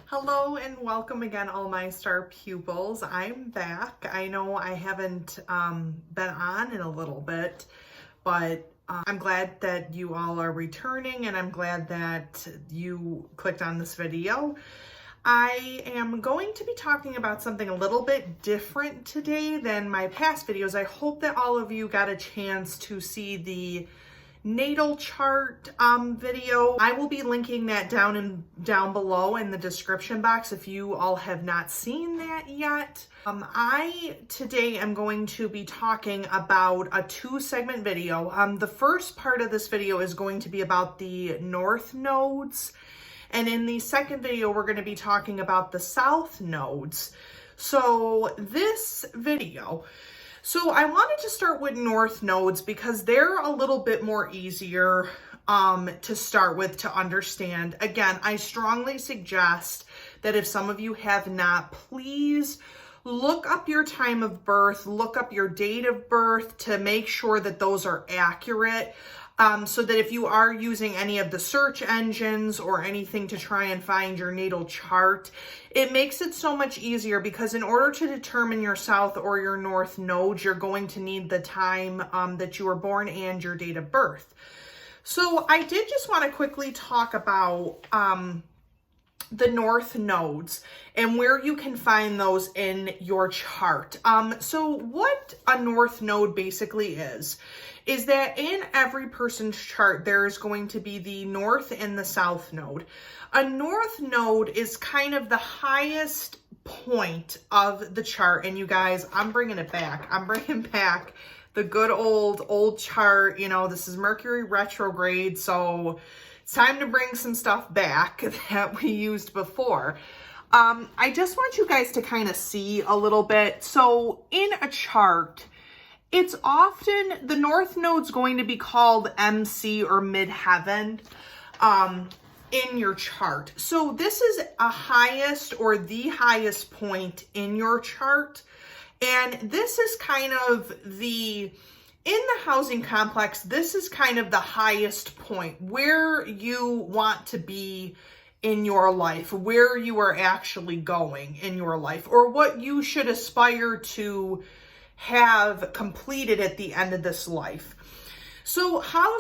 Hello and welcome again, all my star pupils. I'm back. I know I haven't been on in a little bit, but I'm glad that you all are returning and I'm glad that you clicked on this video. I am going to be talking about something a little bit different today than my past videos. I hope that all of you got a chance to see the Natal Chart video. I will be linking that down below in the description box if you all have not seen that yet. I today am going to be talking about a 2-segment video. The first part of this video is going to be about the north nodes, and in the second video we're going to be talking about the south nodes. So I wanted to start with north nodes because they're a little bit more easier to start with, to understand. Again, I strongly suggest that if some of you have not, please look up your time of birth, look up your date of birth to make sure that those are accurate. So that if you are using any of the search engines or anything to try and find your natal chart, it makes it so much easier, because in order to determine your south or your north nodes, you're going to need the time that you were born and your date of birth. So I did just want to quickly talk about the north nodes and where you can find those in your chart. So what a north node basically is that in every person's chart, there is going to be the north and the south node. A north node is kind of the highest point of the chart. And you guys, I'm bringing it back. I'm bringing back the good old chart. You know, this is Mercury retrograde, so it's time to bring some stuff back that we used before. I just want you guys to kind of see a little bit. So in a chart, it's often, the north node's going to be called MC or midheaven in your chart. So this is a highest or the highest point in your chart. And this is kind of in the housing complex, this is kind of the highest point where you want to be in your life, where you are actually going in your life, or what you should aspire to have completed at the end of this life. So how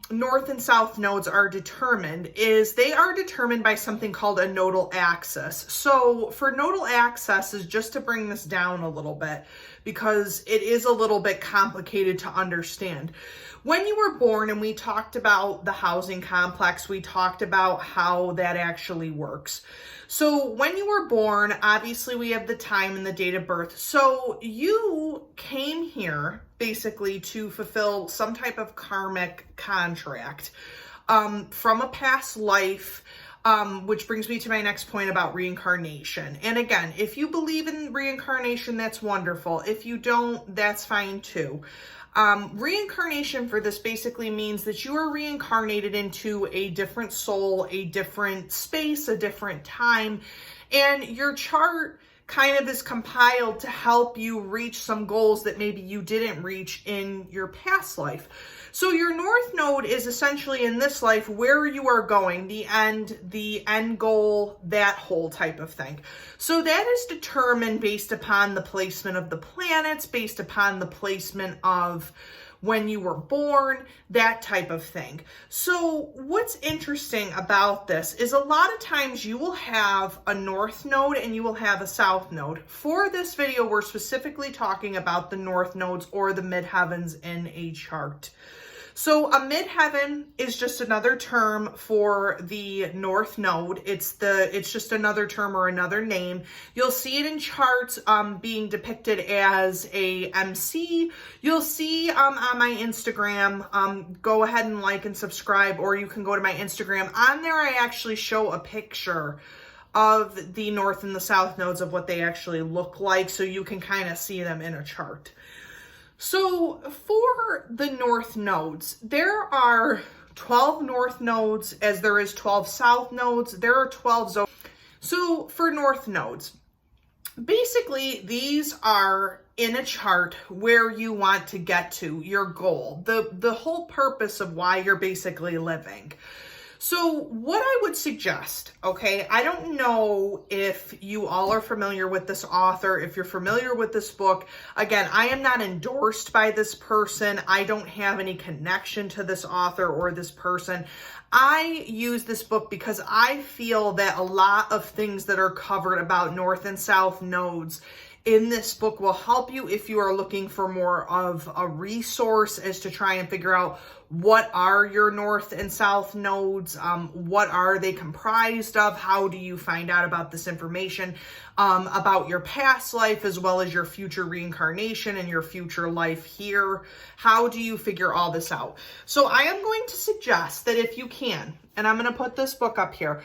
north and south nodes are determined is they are determined by something called a nodal axis. So for nodal axes, just to bring this down a little bit, because it is a little bit complicated to understand. When you were born, and we talked about the housing complex, we talked about how that actually works. So when you were born, obviously we have the time and the date of birth. So you came here basically to fulfill some type of karmic contract from a past life, which brings me to my next point about reincarnation. And again, if you believe in reincarnation, that's wonderful. If you don't, that's fine too. Reincarnation for this basically means that you are reincarnated into a different soul, a different space, a different time, and your chart kind of is compiled to help you reach some goals that maybe you didn't reach in your past life. So your north node is essentially in this life where you are going, the end goal, that whole type of thing. So that is determined based upon the placement of the planets, based upon the placement of when you were born, that type of thing. So what's interesting about this is a lot of times you will have a north node and you will have a south node. For this video, we're specifically talking about the north nodes or the midheavens in a chart. So a midheaven is just another term for the north node. It's just another term or another name. You'll see it in charts being depicted as a MC. You'll see on my Instagram, go ahead and like and subscribe, or you can go to my Instagram. On there, I actually show a picture of the north and the south nodes of what they actually look like, so you can kind of see them in a chart. So for the north nodes, there are 12 north nodes as there is 12 south nodes. There are 12 zones. So for north nodes, basically these are in a chart where you want to get to, your goal, the whole purpose of why you're basically living. So what I would suggest, okay, I don't know if you all are familiar with this author, if you're familiar with this book. Again, I am not endorsed by this person. I don't have any connection to this author or this person. I use this book because I feel that a lot of things that are covered about North and South nodes in this book will help you if you are looking for more of a resource as to try and figure out what are your North and South nodes, what are they comprised of, how do you find out about this information, about your past life as well as your future reincarnation and your future life here. How do you figure all this out? So I am going to suggest that if you can, and I'm going to put this book up here,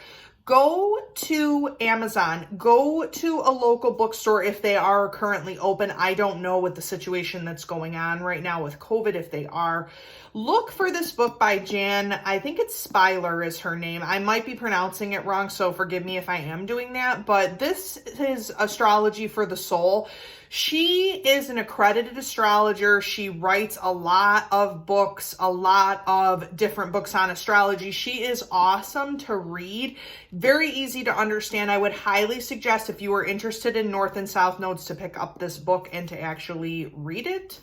go to Amazon, go to a local bookstore if they are currently open. I don't know with the situation that's going on right now with COVID if they are. Look for this book by Jan, I think it's Speiler is her name. I might be pronouncing it wrong, so forgive me if I am doing that, but this is Astrology for the Soul. She is an accredited astrologer. She writes a lot of books, a lot of different books on astrology. She is awesome to read, very easy to understand. I would highly suggest if you are interested in North and South nodes to pick up this book and to actually read it.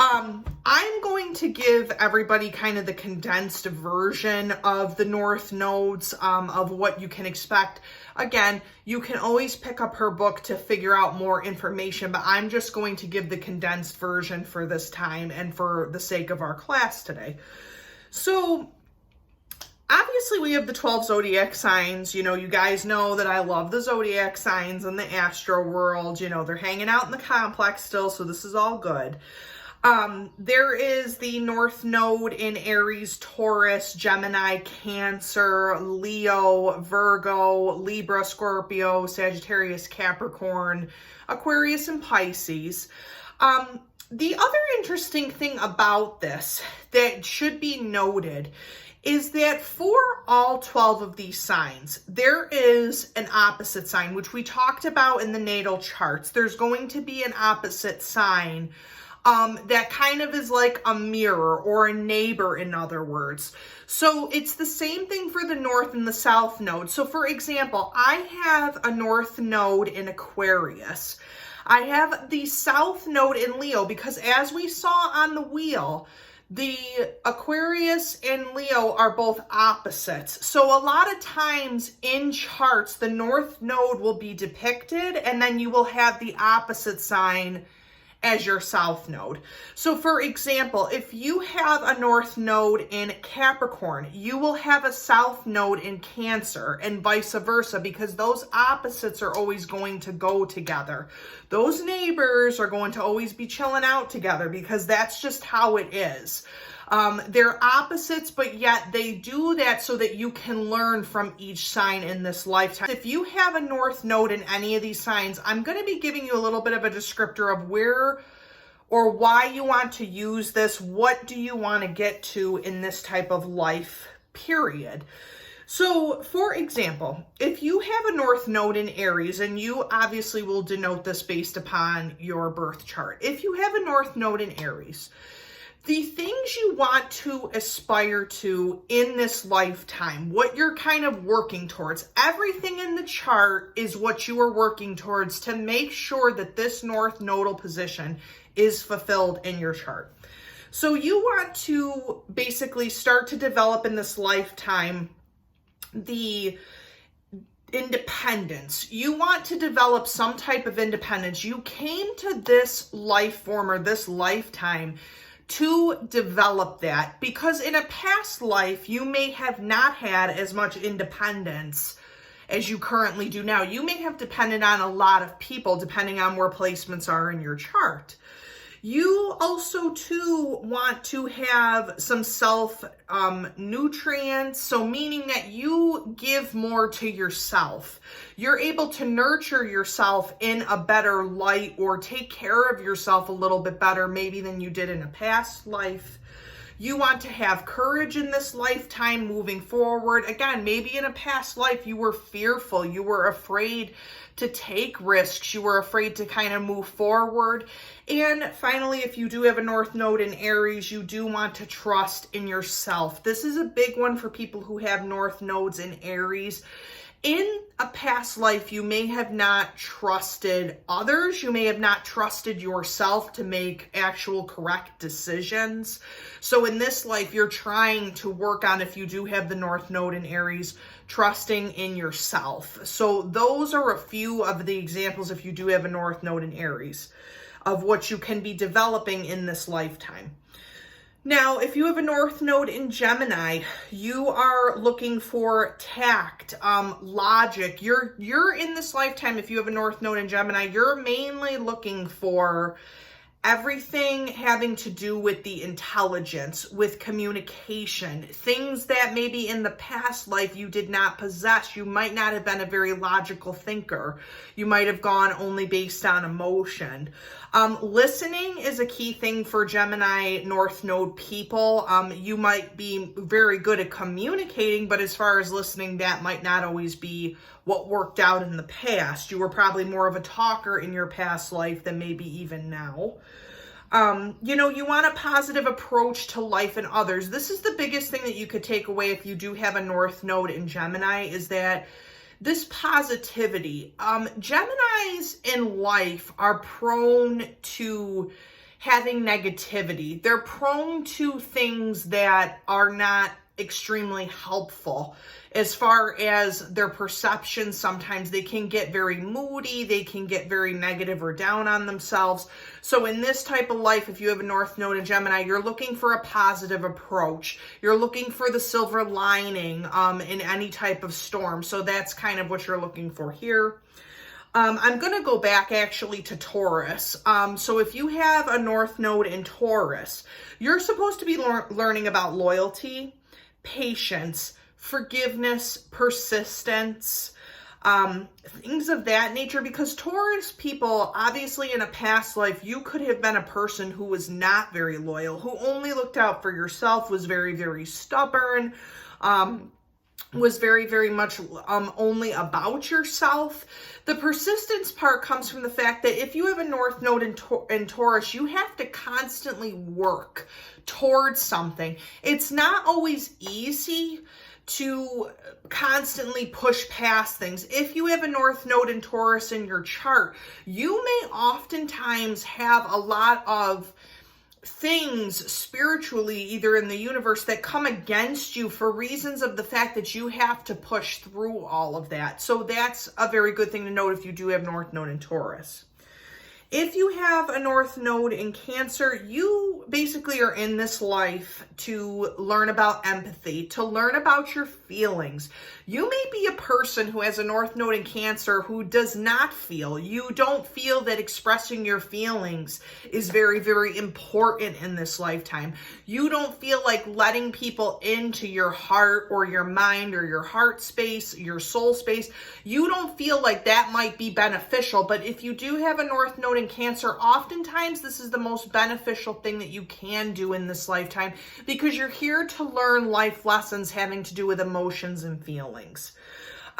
I'm going to give everybody kind of the condensed version of the North nodes, of what you can expect. Again, you can always pick up her book to figure out more information, but I'm just going to give the condensed version for this time and for the sake of our class today. So obviously we have the 12 zodiac signs. You know, you guys know that I love the zodiac signs in the astro world. You know, they're hanging out in the complex still, so this is all good. There is the North Node in Aries, Taurus, Gemini, Cancer, Leo, Virgo, Libra, Scorpio, Sagittarius, Capricorn, Aquarius, and Pisces. The other interesting thing about this that should be noted is that for all 12 of these signs, there is an opposite sign, which we talked about in the natal charts. There's going to be an opposite sign that kind of is like a mirror or a neighbor, in other words. So it's the same thing for the North and the South node. So for example, I have a North node in Aquarius. I have the South node in Leo because as we saw on the wheel, the Aquarius and Leo are both opposites. So a lot of times in charts, the North node will be depicted and then you will have the opposite sign as your South node. So for example, if you have a North node in Capricorn, you will have a South node in Cancer and vice versa because those opposites are always going to go together. Those neighbors are going to always be chilling out together because that's just how it is. They're opposites, but yet they do that so that you can learn from each sign in this lifetime. If you have a North node in any of these signs, I'm going to be giving you a little bit of a descriptor of where or why you want to use this. What do you want to get to in this type of life period? So, for example, if you have a North node in Aries, and you obviously will denote this based upon your birth chart. If you have a North node in Aries, the things you want to aspire to in this lifetime, what you're kind of working towards, everything in the chart is what you are working towards to make sure that this North nodal position is fulfilled in your chart. So you want to basically start to develop in this lifetime the independence. You want to develop some type of independence. You came to this life form or this lifetime to develop that because in a past life, you may have not had as much independence as you currently do now. You may have depended on a lot of people depending on where placements are in your chart. You also too want to have some self nutrients, so meaning that you give more to yourself. You're able to nurture yourself in a better light or take care of yourself a little bit better maybe than you did in a past life. You want to have courage in this lifetime moving forward. Again, maybe in a past life you were fearful, you were afraid to take risks, you were afraid to kind of move forward. And finally, if you do have a North Node in Aries, you do want to trust in yourself. This is a big one for people who have North Nodes in Aries. In a past life, you may have not trusted others. You may have not trusted yourself to make actual correct decisions. So in this life, you're trying to work on, if you do have the North Node in Aries, trusting in yourself. So those are a few of the examples, if you do have a North Node in Aries, of what you can be developing in this lifetime. Now, if you have a North Node in Gemini, you are looking for tact, logic. You're in this lifetime, if you have a North Node in Gemini, you're mainly looking for everything having to do with the intelligence, with communication, things that maybe in the past life you did not possess. You might not have been a very logical thinker. You might have gone only based on emotion. Listening is a key thing for Gemini North Node people. You might be very good at communicating, but as far as listening, that might not always be what worked out in the past. You were probably more of a talker in your past life than maybe even now. You want a positive approach to life and others. This is the biggest thing that you could take away if you do have a North Node in Gemini, is that this positivity. Geminis in life are prone to having negativity. They're prone to things that are not extremely helpful as far as their perception. Sometimes they can get very moody, they can get very negative or down on themselves. So in this type of life, if you have a North Node in Gemini, you're looking for a positive approach. You're looking for the silver lining in any type of storm. So that's kind of what you're looking for here. I'm going to go back actually to Taurus. So if you have a North Node in Taurus, you're supposed to be learning about loyalty, patience, forgiveness, persistence, things of that nature, because Taurus people, obviously in a past life, you could have been a person who was not very loyal, who only looked out for yourself, was very, very stubborn, was very, very much only about yourself. The persistence part comes from the fact that if you have a North Node in Taurus, you have to constantly work towards something. It's not always easy to constantly push past things. If you have a North Node in Taurus in your chart, you may oftentimes have a lot of things spiritually, either in the universe, that come against you for reasons of the fact that you have to push through all of that. So that's a very good thing to note if you do have North Node in Taurus. If you have a North Node in Cancer, you basically are in this life to learn about empathy, to learn about your feelings. You may be a person who has a North Node in Cancer who does not feel. You don't feel that expressing your feelings is very, very important in this lifetime. You don't feel like letting people into your heart or your mind or your heart space, your soul space. You don't feel like that might be beneficial, but if you do have a North Node in Cancer, oftentimes this is the most beneficial thing that you can do in this lifetime, because you're here to learn life lessons having to do with emotions and feelings.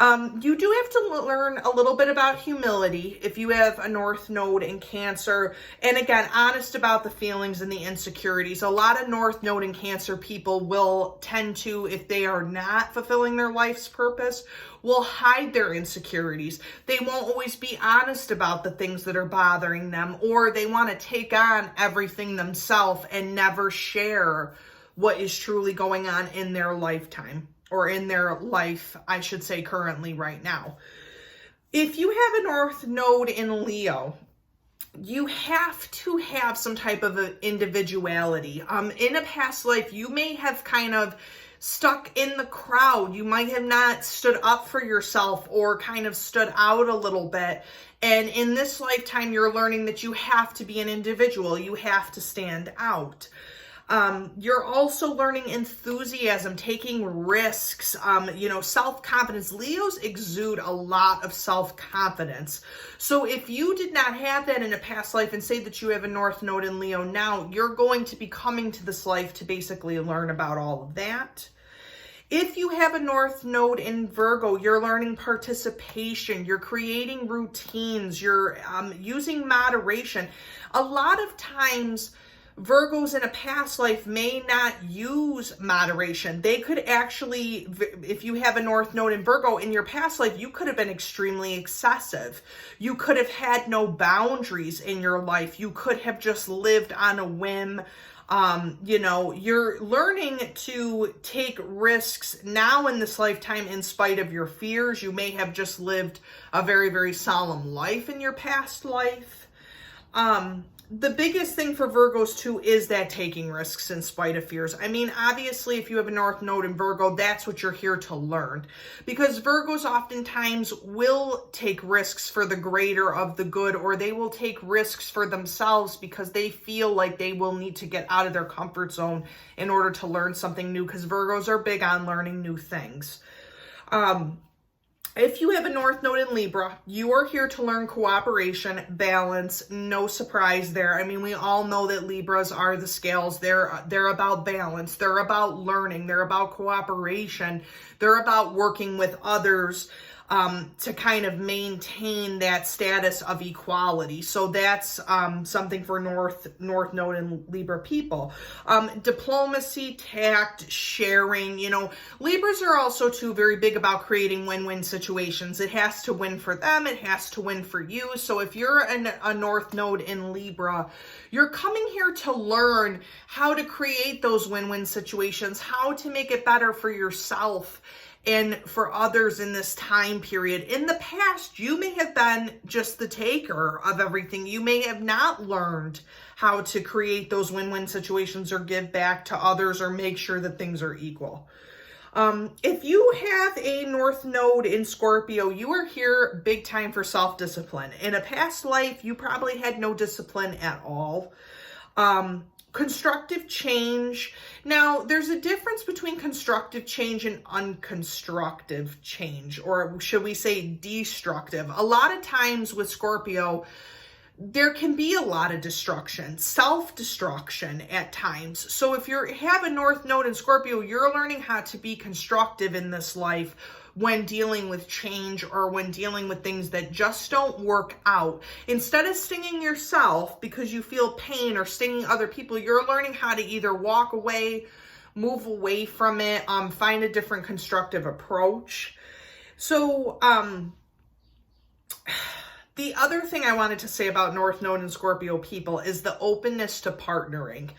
You do have to learn a little bit about humility if you have a North Node in Cancer. And again, honest about the feelings and the insecurities. A lot of North Node in Cancer people will tend to, if they are not fulfilling their life's purpose, will hide their insecurities. They won't always be honest about the things that are bothering them, or they want to take on everything themselves and never share what is truly going on in their lifetime. Or in their life, I should say, currently right now. If you have a North Node in Leo, you have to have some type of individuality. In a past life, you may have kind of stuck in the crowd. You might have not stood up for yourself or kind of stood out a little bit. And in this lifetime, you're learning that you have to be an individual. You have to stand out. You're also learning enthusiasm, taking risks, self-confidence. Leos exude a lot of self-confidence. So if you did not have that in a past life and say that you have a North Node in Leo now, you're going to be coming to this life to basically learn about all of that. If you have a North Node in Virgo, you're learning participation, you're creating routines, you're using moderation. A lot of times, Virgos in a past life may not use moderation. They could actually, if you have a North Node in Virgo in your past life, you could have been extremely excessive. You could have had no boundaries in your life. You could have just lived on a whim. You're learning to take risks now in this lifetime in spite of your fears. You may have just lived a very, very solemn life in your past life. The biggest thing for Virgos too is that taking risks in spite of fears. I mean, obviously, if you have a North Node in Virgo, that's what you're here to learn. Because Virgos oftentimes will take risks for the greater of the good, or they will take risks for themselves because they feel like they will need to get out of their comfort zone in order to learn something new, because Virgos are big on learning new things. If you have a North Node in Libra, you are here to learn cooperation, balance, no surprise there. I mean, we all know that Libras are the scales. They're about balance. They're about learning. They're about cooperation. They're about working with others to kind of maintain that status of equality. So that's something for North Node and Libra people. Diplomacy, tact, sharing, Libras are also too very big about creating win-win situations. It has to win for them. It has to win for you. So if you're a North Node in Libra, you're coming here to learn how to create those win-win situations, how to make it better for yourself and for others in this time period. In the past, you may have been just the taker of everything. You may have not learned how to create those win-win situations or give back to others or make sure that things are equal. If you have a North Node in Scorpio, you are here big time for self-discipline. In a past life, you probably had no discipline at all. Constructive change. Now, there's a difference between constructive change and unconstructive change, or should we say destructive. A lot of times with Scorpio, there can be a lot of destruction, self-destruction at times. So if you have a North Node in Scorpio, you're learning how to be constructive in this life when dealing with change or when dealing with things that just don't work out. Instead of stinging yourself because you feel pain or stinging other people, you're learning how to either walk away, move away from it, find a different constructive approach. So, the other thing I wanted to say about North Node and Scorpio people is the openness to partnering.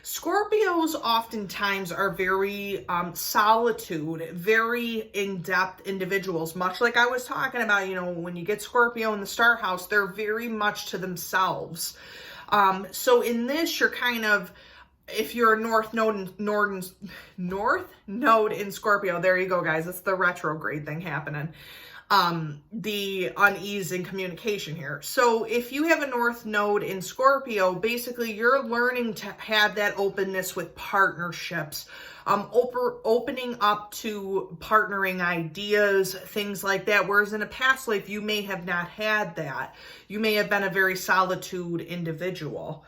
Scorpios oftentimes are very solitude, very in-depth individuals, much like I was talking about, when you get Scorpio in the star house, they're very much to themselves. So in this, you're kind of, if you're a North Node in Scorpio, there you go, guys. It's the retrograde thing happening. The unease in communication here. So if you have a North Node in Scorpio, basically you're learning to have that openness with partnerships, opening up to partnering ideas, things like that. Whereas in a past life, you may have not had that. You may have been a very solitude individual.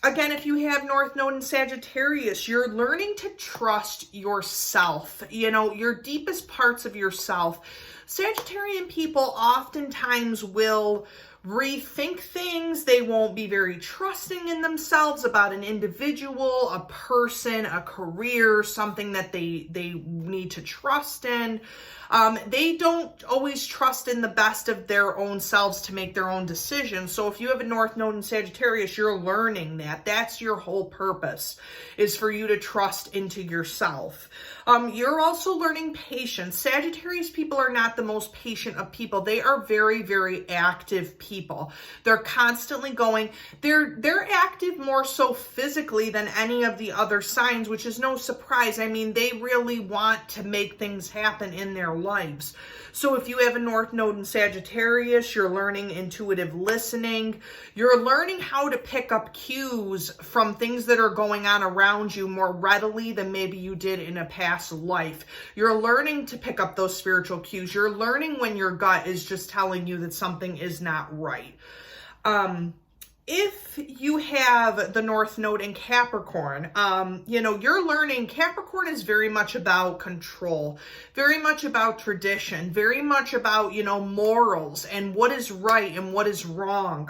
Again, if you have North Node in Sagittarius, you're learning to trust yourself, your deepest parts of yourself. Sagittarian people oftentimes will rethink things. They won't be very trusting in themselves about an individual, a person, a career, something that they need to trust in. They don't always trust in the best of their own selves to make their own decisions. So if you have a North Node in Sagittarius, you're learning that. That's your whole purpose, is for you to trust into yourself. You're also learning patience. Sagittarius people are not the most patient of people. They are very, very active people. people. They're constantly going. They're active more so physically than any of the other signs, which is no surprise. I mean, they really want to make things happen in their lives. So if you have a North Node in Sagittarius, you're learning intuitive listening. You're learning how to pick up cues from things that are going on around you more readily than maybe you did in a past life. You're learning to pick up those spiritual cues. You're learning when your gut is just telling you that something is not right. If you have the North Node in Capricorn, you're learning Capricorn is very much about control, very much about tradition, very much about, morals and what is right and what is wrong.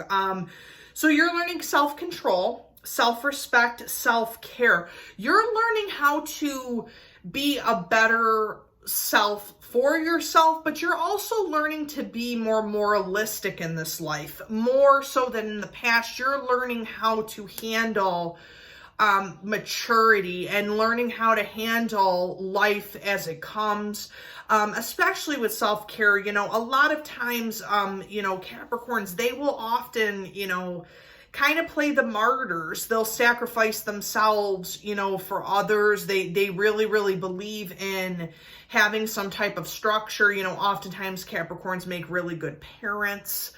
So you're learning self-control, self-respect, self-care. You're learning how to be a better self for yourself, but you're also learning to be more moralistic in this life, more so than in the past. You're learning how to handle maturity and learning how to handle life as it comes, especially with self-care. A lot of times, Capricorns, they will often, kind of play the martyrs. They'll sacrifice themselves, for others. They really, really believe in having some type of structure. Oftentimes Capricorns make really good parents,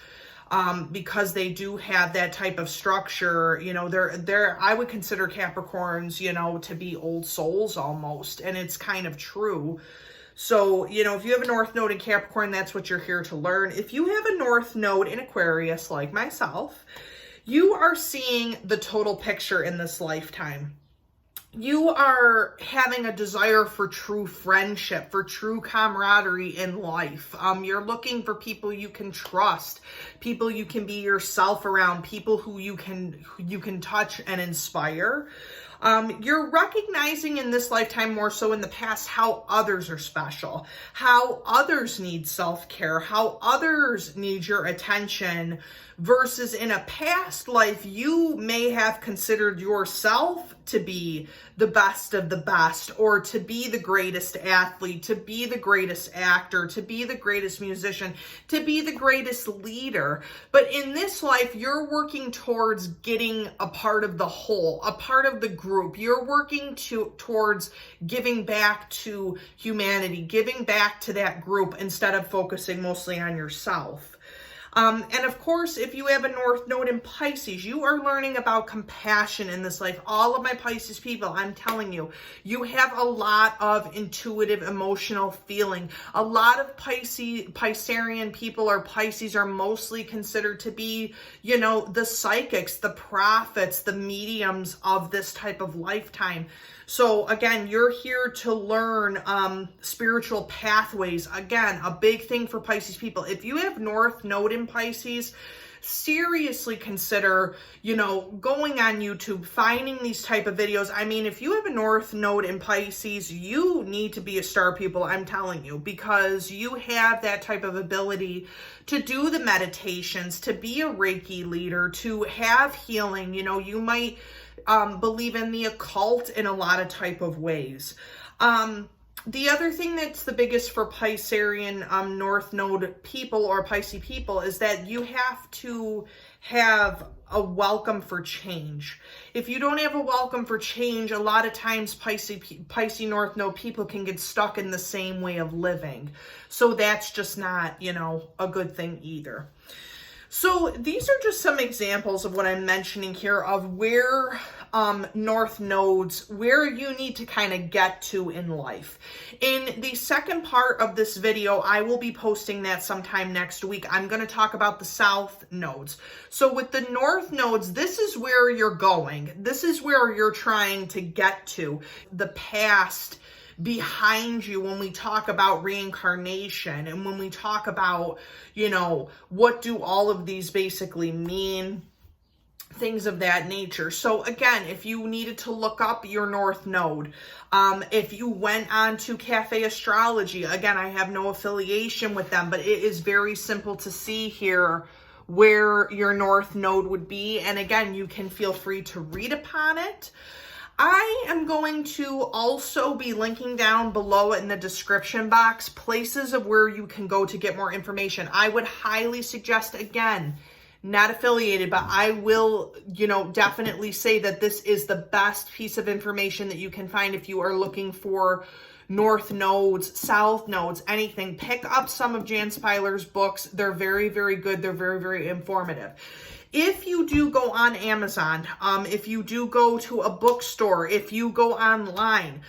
because they do have that type of structure. I would consider Capricorns, to be old souls almost, and it's kind of true. So, if you have a North Node in Capricorn, that's what you're here to learn. If you have a North Node in Aquarius, like myself, you are seeing the total picture in this lifetime. You are having a desire for true friendship, for true camaraderie in life. You're looking for people you can trust, people you can be yourself around, people who you can touch and inspire. You're recognizing in this lifetime more so in the past how others are special, how others need self-care, how others need your attention, versus in a past life, you may have considered yourself to be the best of the best, or to be the greatest athlete, to be the greatest actor, to be the greatest musician, to be the greatest leader. But in this life, you're working towards getting a part of the whole, a part of the group. You're working towards giving back to humanity, giving back to that group instead of focusing mostly on yourself. And of course, if you have a North Node in Pisces, you are learning about compassion in this life. All of my Pisces people, I'm telling you, you have a lot of intuitive, emotional feeling. A lot of Piscean people or Pisces are mostly considered to be, the psychics, the prophets, the mediums of this type of lifetime. So again, you're here to learn spiritual pathways. Again, a big thing for Pisces people. If you have North Node in Pisces, seriously consider, going on YouTube, finding these type of videos. I mean, if you have a North Node in Pisces, you need to be a Star Pupil, I'm telling you, because you have that type of ability to do the meditations, to be a Reiki leader, to have healing. You might believe in the occult in a lot of type of ways. The other thing that's the biggest for Piscean North Node people or Pisces people is that you have to have a welcome for change. If you don't have a welcome for change, a lot of times Pisces North Node people can get stuck in the same way of living. So that's just not, a good thing either. So these are just some examples of what I'm mentioning here of where North Nodes, where you need to kind of get to in life. In the second part of this video, I will be posting that sometime next week. I'm going to talk about the South Nodes. So with the North Nodes, this is where you're going. This is where you're trying to get to. The past behind you when we talk about reincarnation and when we talk about, what do all of these basically mean, things of that nature. So again, if you needed to look up your North Node, if you went on to Cafe Astrology, again, I have no affiliation with them, but it is very simple to see here where your North Node would be. And again, you can feel free to read upon it. I am going to also be linking down below in the description box places of where you can go to get more information. I would highly suggest, again, not affiliated, but I will, you know, definitely say that this is the best piece of information that you can find if you are looking for north nodes, south nodes, anything. Pick up some of Jan Speiler's books. They're very, very good. They're very, very informative. If you do go on Amazon, if you do go to a bookstore, if you go online,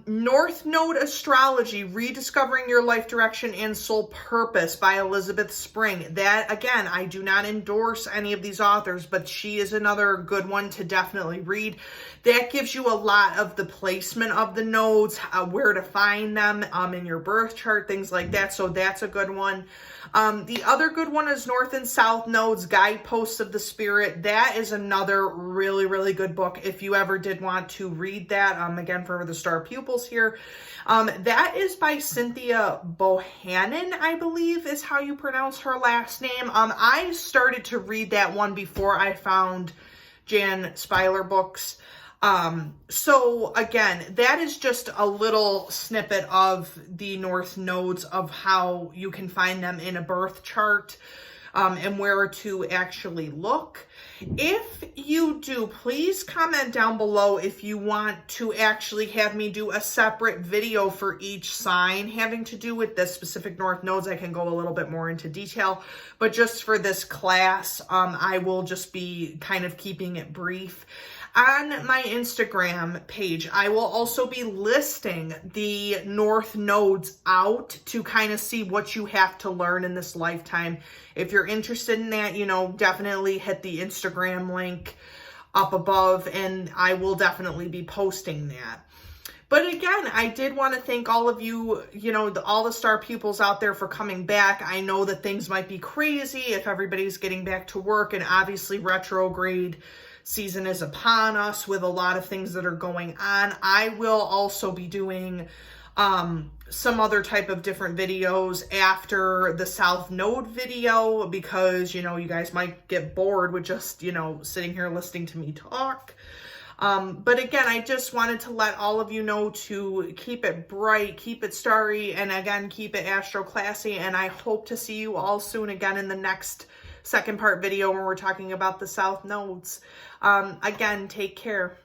North Node Astrology, Rediscovering Your Life Direction and Soul Purpose by Elizabeth Spring. That, again, I do not endorse any of these authors, but she is another good one to definitely read. That gives you a lot of the placement of the nodes, where to find them in your birth chart, things like that. So that's a good one. The other good one is North and South Nodes, Guideposts of the Spirit. That is another really, really good book if you ever did want to read that. Again, for the Star Pupils here. That is by Cynthia Bohannon, I believe is how you pronounce her last name. I started to read that one before I found Jan Speiler books. So again, that is just a little snippet of the North Nodes of how you can find them in a birth chart, and where to actually look. If you do, please comment down below if you want to actually have me do a separate video for each sign having to do with this specific North Nodes. I can go a little bit more into detail, but just for this class, I will just be kind of keeping it brief. On my Instagram page, I will also be listing the North Nodes out to kind of see what you have to learn in this lifetime. If you're interested in that, you know, definitely hit the Instagram link up above, and I will definitely be posting that. But again, I did want to thank all of you, you know, all the Star Pupils out there for coming back. I know that things might be crazy if everybody's getting back to work, and obviously retrograde season is upon us with a lot of things that are going on. I will also be doing some other type of different videos after the South Node video, because, you know, you guys might get bored with just, you know, sitting here listening to me talk. But again, I just wanted to let all of you know to keep it bright, keep it starry, and again, keep it Astroclassy. And I hope to see you all soon again in the next second part video when we're talking about the South Nodes. Again, take care.